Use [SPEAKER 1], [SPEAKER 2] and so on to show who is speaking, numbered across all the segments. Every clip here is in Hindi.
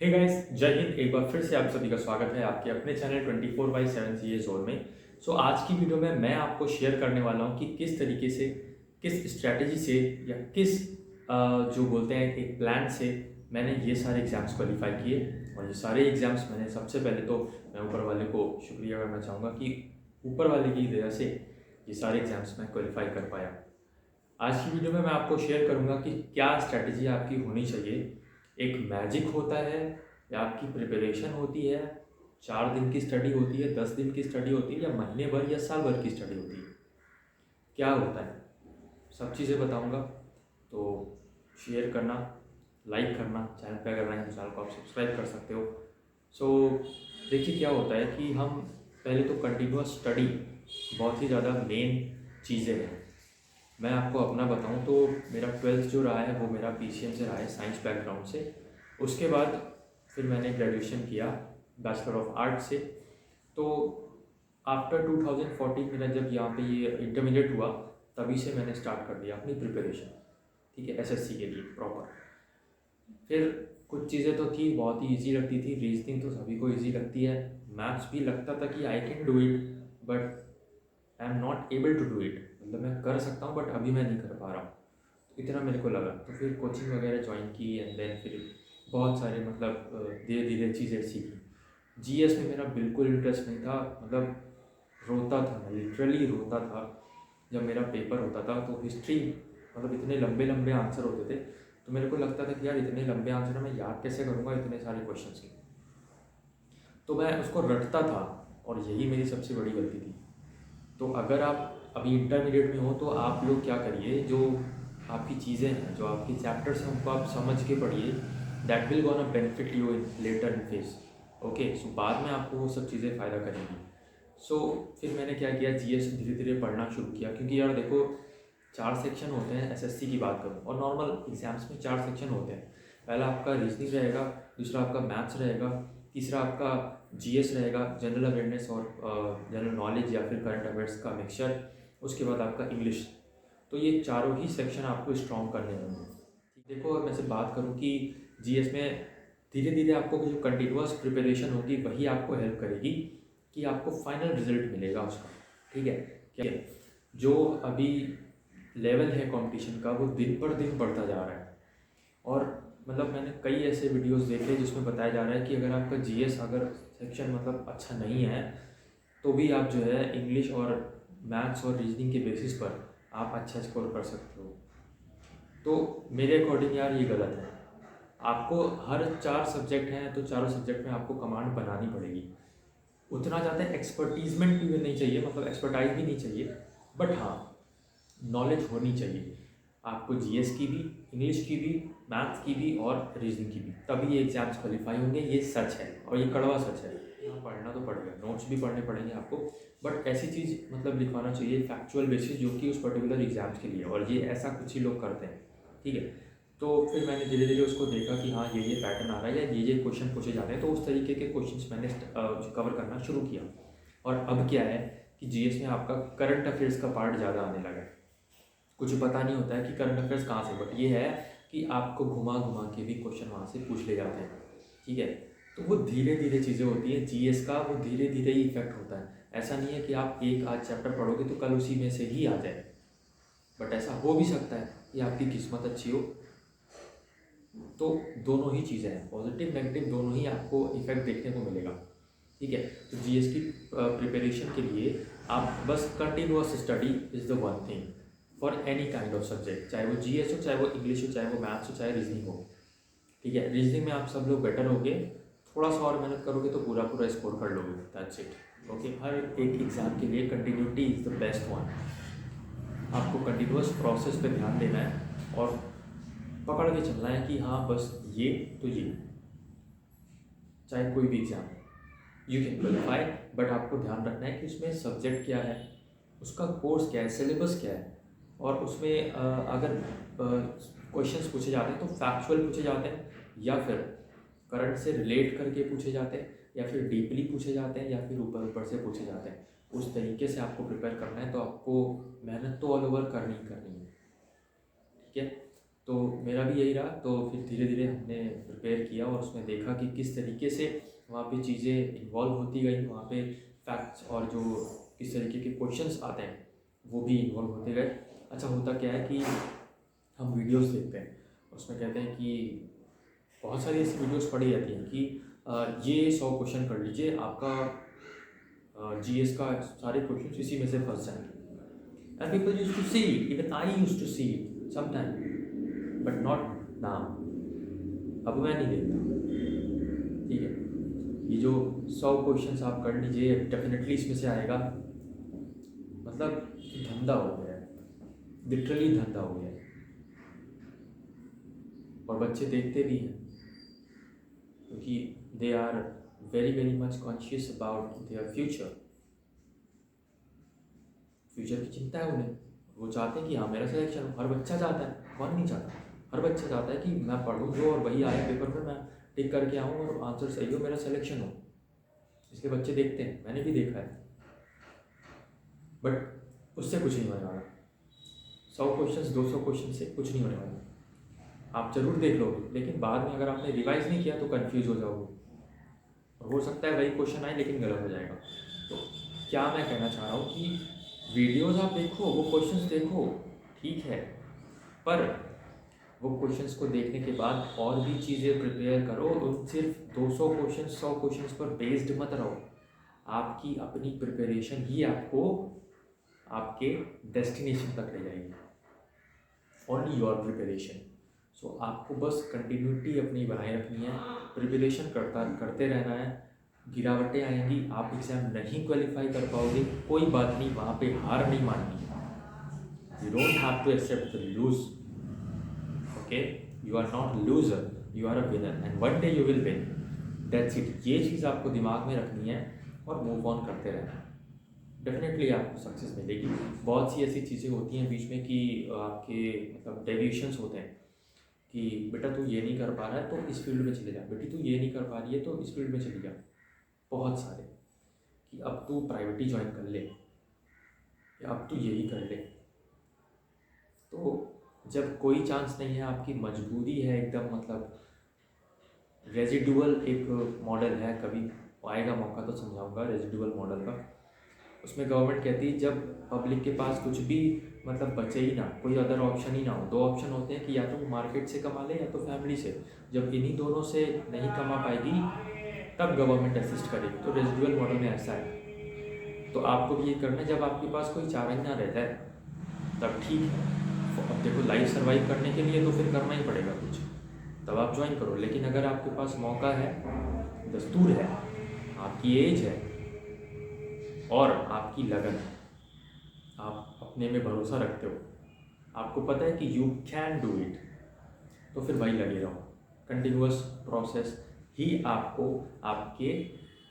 [SPEAKER 1] हे गाइस, जय हिंद। एक बार फिर से आप सभी का स्वागत है आपके अपने चैनल 24/7 सीए जोन में। आज की वीडियो में मैं आपको शेयर करने वाला हूं कि किस तरीके से, किस स्ट्रैटेजी से या किस जो बोलते हैं एक प्लान से मैंने ये सारे एग्ज़ाम्स क्वालिफाई किए। और ये सारे एग्ज़ाम्स मैंने सबसे पहले तो मैं ऊपर वाले को शुक्रिया करना चाहूँगा कि ऊपर वाले की दया से ये सारे एग्ज़ाम्स मैं क्वालिफाई कर पाया। आज की वीडियो में मैं आपको शेयर करूँगा कि क्या स्ट्रैटेजी आपकी होनी चाहिए। एक मैजिक होता है या आपकी प्रिपरेशन होती है, 4 दिन की स्टडी होती है, 10 दिन की स्टडी होती है, या महीने भर या साल भर की स्टडी होती है, क्या होता है, सब चीज़ें बताऊंगा। तो शेयर करना, लाइक करना, चैनल पे अगर नहीं तो चैनल को आप सब्सक्राइब कर सकते हो। देखिए क्या होता है कि हम पहले तो कंटिन्यूस स्टडी बहुत ही ज़्यादा मेन चीज़ें हैं। मैं आपको अपना बताऊं तो मेरा 12th जो रहा है वो मेरा पीसीएम से रहा है, साइंस बैकग्राउंड से। उसके बाद फिर मैंने ग्रेजुएशन किया बैचलर ऑफ आर्ट से। तो आफ्टर 2014 मेरा जब यहाँ पे ये इंटरमीडिएट हुआ, तभी से मैंने स्टार्ट कर दिया अपनी प्रिपरेशन, ठीक है, एसएससी के लिए प्रॉपर। फिर कुछ चीज़ें तो थी बहुत ही ईजी लगती थी, रीजनिंग तो सभी को ईजी लगती है, मैथ्स भी लगता था कि I can do it, but I am not able to do it, मतलब मैं कर सकता हूँ बट अभी मैं नहीं कर पा रहा हूँ, इतना मेरे को लगा। तो फिर कोचिंग वगैरह ज्वाइन की एंड देन फिर बहुत सारे मतलब धीरे धीरे चीज़ें सीखी। जीएस में मेरा बिल्कुल इंटरेस्ट नहीं था, मतलब रोता था मैं, लिटरली रोता था जब मेरा पेपर होता था। तो हिस्ट्री मतलब इतने लंबे लंबे आंसर होते थे, तो मेरे को लगता था कि यार इतने लंबे आंसर मैं याद कैसे करूँगा इतने सारे क्वेश्चंस के। तो मैं उसको रटता था और यही मेरी सबसे बड़ी गलती थी। तो अगर आप अभी इंटरमीडिएट में हो तो आप लोग क्या करिए, जो आपकी चीज़ें हैं, जो आपके चैप्टर्स हैं, उनको आप समझ के पढ़िए। That will gonna benefit you in later in phase. Okay, so बाद में आपको वो सब चीज़ें फ़ायदा करेंगी। फिर मैंने क्या किया, जीएस धीरे धीरे पढ़ना शुरू किया, क्योंकि यार देखो 4 सेक्शन होते हैं, एसएससी की बात करूँ और नॉर्मल एग्जाम्स में 4 सेक्शन होते हैं। पहला आपका रीजनिंग रहेगा, दूसरा आपका मैथ्स रहेगा, तीसरा आपका जीएस रहेगा, जनरल अवेयरनेस और जनरल नॉलेज या फिर करंट अफेयर्स का मिक्सचर, उसके बाद आपका इंग्लिश। तो ये चारों ही सेक्शन आपको स्ट्रॉन्ग करने होंगे। देखो अब मैं से बात करूँ कि जीएस में धीरे धीरे आपको जो कंटिन्यूस प्रिपरेशन होगी वही आपको हेल्प करेगी कि आपको फाइनल रिजल्ट मिलेगा उसका, ठीक है। क्या जो अभी लेवल है कंपटीशन का वो दिन पर दिन बढ़ता जा रहा है। और मतलब मैंने कई ऐसे वीडियोस देखे जिसमें बताया जा रहा है कि अगर आपका जीएस अगर सेक्शन मतलब अच्छा नहीं है तो भी आप जो है इंग्लिश और मैथ्स और रीजनिंग के बेसिस पर आप अच्छा स्कोर कर सकते हो। तो मेरे अकॉर्डिंग यार ये गलत है। आपको हर 4 सब्जेक्ट हैं तो चारों सब्जेक्ट में आपको कमांड बनानी पड़ेगी। उतना ज़्यादा एक्सपर्टीजमेंट भी नहीं चाहिए, मतलब एक्सपर्टाइज भी नहीं चाहिए, बट हाँ नॉलेज होनी चाहिए आपको, जीएस की भी, इंग्लिश की भी, मैथ्स की भी और रीजनिंग की भी, तभी ये एग्जाम्स क्वालिफाई होंगे। ये सच है और ये कड़वा सच है। यहाँ पढ़ना तो पड़ेगा, नोट्स भी पढ़ने पड़ेंगे आपको, बट ऐसी चीज़ मतलब लिखवाना चाहिए फैक्चुअल बेसिस जो कि उस पर्टिकुलर एग्जाम्स के लिए, और ये ऐसा कुछ ही लोग करते हैं, ठीक है। तो फिर मैंने धीरे धीरे उसको देखा कि हाँ ये पैटर्न आ रहा है या ये क्वेश्चन पूछे जा रहे हैं, तो उस तरीके के क्वेश्चंस मैंने कवर करना शुरू किया। और अब क्या है कि जीएस में आपका करंट अफेयर्स का पार्ट ज़्यादा आने लगा है। कुछ पता नहीं होता है कि करंट अफेयर्स कहाँ से, बट ये है कि आपको घुमा घुमा के भी क्वेश्चन वहाँ से पूछ ले जाते हैं, ठीक है। तो वो धीरे धीरे चीज़ें होती हैं जीएस का, वो धीरे धीरे ही इफेक्ट होता है। ऐसा नहीं है कि आप एक आज चैप्टर पढ़ोगे तो कल उसी में से ही आ जाए, बट ऐसा हो भी सकता है कि आपकी किस्मत अच्छी हो। तो दोनों ही चीज़ें हैं, पॉजिटिव नेगेटिव दोनों ही आपको इफेक्ट देखने को मिलेगा, ठीक है। तो जीएस की प्रिपरेशन के लिए आप बस continuous study is the one thing for any kind of subject, चाहे वो जीएस हो, चाहे वो इंग्लिश हो, चाहे वो मैथ्स हो, चाहे रीजनिंग हो, ठीक है। रीजनिंग में आप सब लोग बेटर होगे, थोड़ा सा और मेहनत करोगे तो पूरा पूरा स्कोर कर लोगे, दैट्स इट। ओके, हर एक एग्ज़ाम के लिए continuity is the best one. आपको कंटिन्यूअस प्रोसेस पे ध्यान देना है और पकड़ के चलना है कि हाँ बस ये तो ये, चाहे कोई भी exam you can qualify, but आपको ध्यान रखना है कि उसमें सब्जेक्ट क्या है, उसका कोर्स क्या है, सिलेबस क्या है, और उसमें अगर क्वेश्चंस पूछे जाते हैं तो फैक्चुअल पूछे जाते हैं या फिर करंट से रिलेट करके पूछे जाते हैं या फिर डीपली पूछे जाते हैं या फिर ऊपर ऊपर से पूछे जाते हैं। उस तरीके से आपको प्रिपेयर करना है, तो आपको मेहनत तो ऑल ओवर करनी ही करनी है, ठीक है। तो मेरा भी यही रहा। तो फिर धीरे धीरे हमने प्रिपेयर किया और उसमें देखा कि किस तरीके से वहाँ पे चीज़ें इन्वॉल्व होती गई, वहाँ पे फैक्ट्स और जो किस तरीके के क्वेश्चंस आते हैं वो भी इन्वॉल्व होते गए। अच्छा होता क्या है कि हम वीडियोस देखते हैं, उसमें कहते हैं कि बहुत सारी ऐसी वीडियोस पड़ी जाती हैं कि ये 100 क्वेश्चन कर लीजिए, आपका जीएस का सारे क्वेश्चन इसी में से फंस जाएंगे। And people use to see it, even I use to see it sometime, but not now. अब मैं नहीं देखता। ठीक है, ये जो 100 क्वेश्चंस आप कर लीजिए डेफिनेटली इसमें से आएगा, मतलब धंधा हो गया है, लिटरली धंधा हो गया है। और बच्चे देखते भी हैं क्योंकि they are very very much conscious about their future. Future की चिंता है उन्हें, वो चाहते हैं कि हाँ मेरा सिलेक्शन हो। हर बच्चा चाहता है, कौन नहीं चाहता। हर बच्चा चाहता है कि मैं पढ़ूँ जो और वही आए पेपर में मैं टिक करके आऊँ और आंसर सही हो, मेरा सिलेक्शन हो। इसलिए बच्चे देखते हैं, मैंने भी देखा है। बट उससे कुछ नहीं होने वाला। 100 क्वेश्चन 200 क्वेश्चन से कुछ नहीं होने वाला। आप ज़रूर देख लोगे, लेकिन बाद में अगर आपने रिवाइज नहीं किया तो कंफ्यूज हो जाओगे और हो सकता है वही क्वेश्चन आए लेकिन गलत हो जाएगा। तो क्या मैं कहना चाह रहा हूँ कि वीडियोज़ आप देखो, वो क्वेश्चंस देखो, ठीक है, पर वो क्वेश्चंस को देखने के बाद और भी चीज़ें प्रिपेयर करो। उन सिर्फ 200 क्वेश्चन 100 क्वेश्चंस पर बेस्ड मत रहो। आपकी अपनी प्रिपरेशन ही आपको आपके डेस्टिनेशन तक ले जाएगी। Only your preparation. सो आपको बस कंटिन्यूटी अपनी बनाए रखनी है, प्रिपरेशन करते रहना है। गिरावटें आएंगी, आप एग्ज़ाम नहीं क्वालिफाई कर पाओगे, कोई बात नहीं, वहाँ पे हार नहीं माननी है। You don't have to accept the lose, okay? You are not loser, you are a winner and one day you will win. That's it. ये चीज़ आपको दिमाग में रखनी है और मूव ऑन करते रहना है। डेफिनेटली आपको सक्सेस मिलेगी। बहुत सी ऐसी चीज़ें होती हैं बीच में कि आपके मतलब डेविएशंस होते हैं कि बेटा तू ये नहीं कर पा रहा है तो इस फील्ड में चले जा, बेटी तू ये नहीं कर पा रही है तो इस फील्ड में चली जा। बहुत सारे कि अब तू प्राइवेट ही ज्वाइन कर ले या अब तू यही कर ले। तो जब कोई चांस नहीं है, आपकी मजबूरी है एकदम, मतलब रेजिडुअल एक मॉडल है, कभी आएगा मौका तो समझाऊंगा रेजिडुअल मॉडल का। उसमें गवर्नमेंट कहती है जब पब्लिक के पास कुछ भी मतलब बचे ही ना, कोई अदर ऑप्शन ही ना हो, 2 ऑप्शन होते हैं कि या तो मार्केट से कमा ले या तो फैमिली से। जब इन्हीं दोनों से नहीं कमा पाएगी तब गवर्नमेंट असिस्ट करेगी। तो रेजिडुअल मॉडल में ऐसा है। तो आपको भी ये करना है, जब आपके पास कोई चारा ही ना रहता है तब ठीक है। अब देखो लाइफ सर्वाइव करने के लिए तो फिर करना ही पड़ेगा कुछ, तब आप ज्वाइन करो। लेकिन अगर आपके पास मौका है, दस्तूर है, आपकी एज है और आपकी लगन है, आप अपने में भरोसा रखते हो, आपको पता है कि यू कैन डू इट, तो फिर वही लगे रहो। कंटिन्यूअस प्रोसेस ही आपको आपके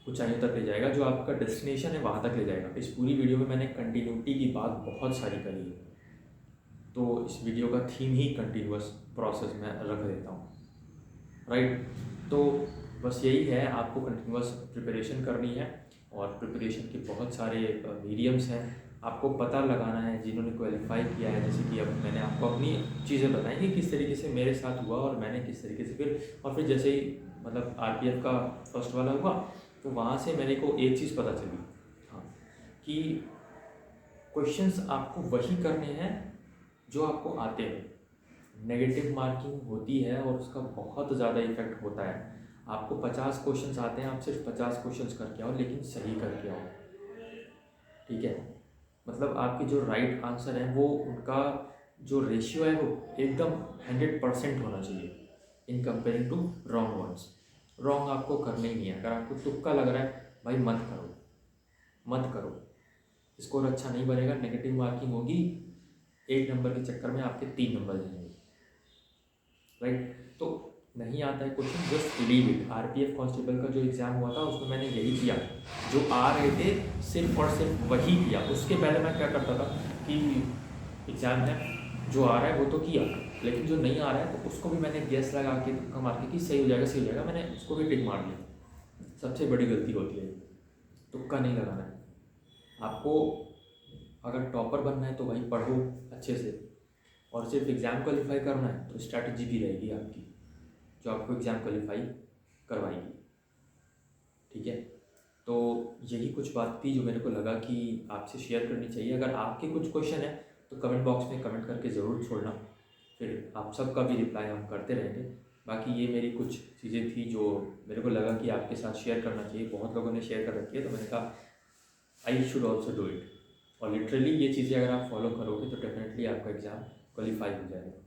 [SPEAKER 1] ऊंचाइयों तक ले जाएगा, जो आपका डेस्टिनेशन है वहाँ तक ले जाएगा। इस पूरी वीडियो में मैंने कंटिन्यूटी की बात बहुत सारी करी है, तो इस वीडियो का थीम ही कंटिन्यूअस प्रोसेस में रख देता हूँ, राइट? तो बस यही है, आपको कंटिन्यूअस प्रिपरेशन करनी है और प्रिपरेशन के बहुत सारे मीडियम्स हैं। आपको पता लगाना है जिन्होंने क्वालिफाई किया है, जैसे कि अब मैंने आपको अपनी चीज़ें बताई कि किस तरीके से मेरे साथ हुआ और मैंने किस तरीके से फिर जैसे ही मतलब आरपीएफ का फर्स्ट वाला हुआ तो वहाँ से मेरे को एक चीज़ पता चली, हाँ, कि क्वेश्चंस आपको वही करने हैं जो आपको आते हैं। नेगेटिव मार्किंग होती है और उसका बहुत ज़्यादा इफेक्ट होता है। आपको 50 क्वेश्चंस आते हैं, आप सिर्फ 50 क्वेश्चंस करके आओ, लेकिन सही करके आओ, ठीक है? मतलब आपके जो राइट आंसर है वो उनका जो रेशियो है वो एकदम 100% होना चाहिए in comparing to wrong ones. Wrong आपको करना ही नहीं है। अगर आपको तुक्का लग रहा है भाई मत करो, मत करो। स्कोर अच्छा नहीं बनेगा, नेगेटिव मार्किंग होगी, 1 नंबर के चक्कर में आपके 3 नंबर जाएंगे, राइट? तो नहीं आता है question, just leave it. RPF constable का जो एग्ज़ाम हुआ था उसमें मैंने यही किया, जो आ रहे थे सिर्फ और सिर्फ वही किया। उसके पहले मैं क्या करता था कि एग्ज़ाम है, जो आ रहा है वो तो किया, लेकिन जो नहीं आ रहा है तो उसको भी मैंने गैस लगा के तुक्का मार के कि सही हो जाएगा सही हो जाएगा, मैंने उसको भी टिक मार दिया। सबसे बड़ी गलती होती है, तुक्का नहीं लगाना है। आपको अगर टॉपर बनना है तो भाई पढ़ो अच्छे से, और सिर्फ एग्ज़ाम क्वालिफाई करना है तो स्ट्रैटेजी भी रहेगी आपकी जो आपको एग्ज़ाम क्वालिफाई करवाएगी। ठीक है, तो यही कुछ बात थी जो मेरे को लगा कि आपसे शेयर करनी चाहिए। अगर आपके कुछ क्वेश्चन है तो कमेंट बॉक्स में कमेंट करके ज़रूर छोड़ना, फिर आप सबका भी रिप्लाई हम करते रहेंगे। बाकी ये मेरी कुछ चीज़ें थी जो मेरे को लगा कि आपके साथ शेयर करना चाहिए। बहुत लोगों ने शेयर कर रखी है तो मैंने कहा I should also do it. और लिटरली ये चीज़ें अगर आप फॉलो करोगे तो डेफिनेटली आपका एग्ज़ाम क्वालिफाई हो जाएगा।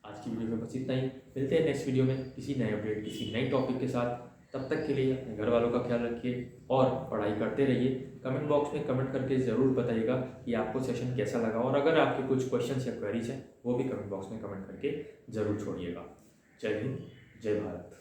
[SPEAKER 1] आज की वीडियो में बस इतना ही। मिलते हैं नेक्स्ट वीडियो में किसी नए अपडेट किसी नई टॉपिक के साथ। तब तक के लिए अपने घर वालों का ख्याल रखिए और पढ़ाई करते रहिए। कमेंट बॉक्स में कमेंट करके ज़रूर बताइएगा कि आपको सेशन कैसा लगा, और अगर आपके कुछ क्वेश्चंस या क्वेरीज हैं वो भी कमेंट बॉक्स में कमेंट करके ज़रूर छोड़िएगा। जय हिंद, जय भारत।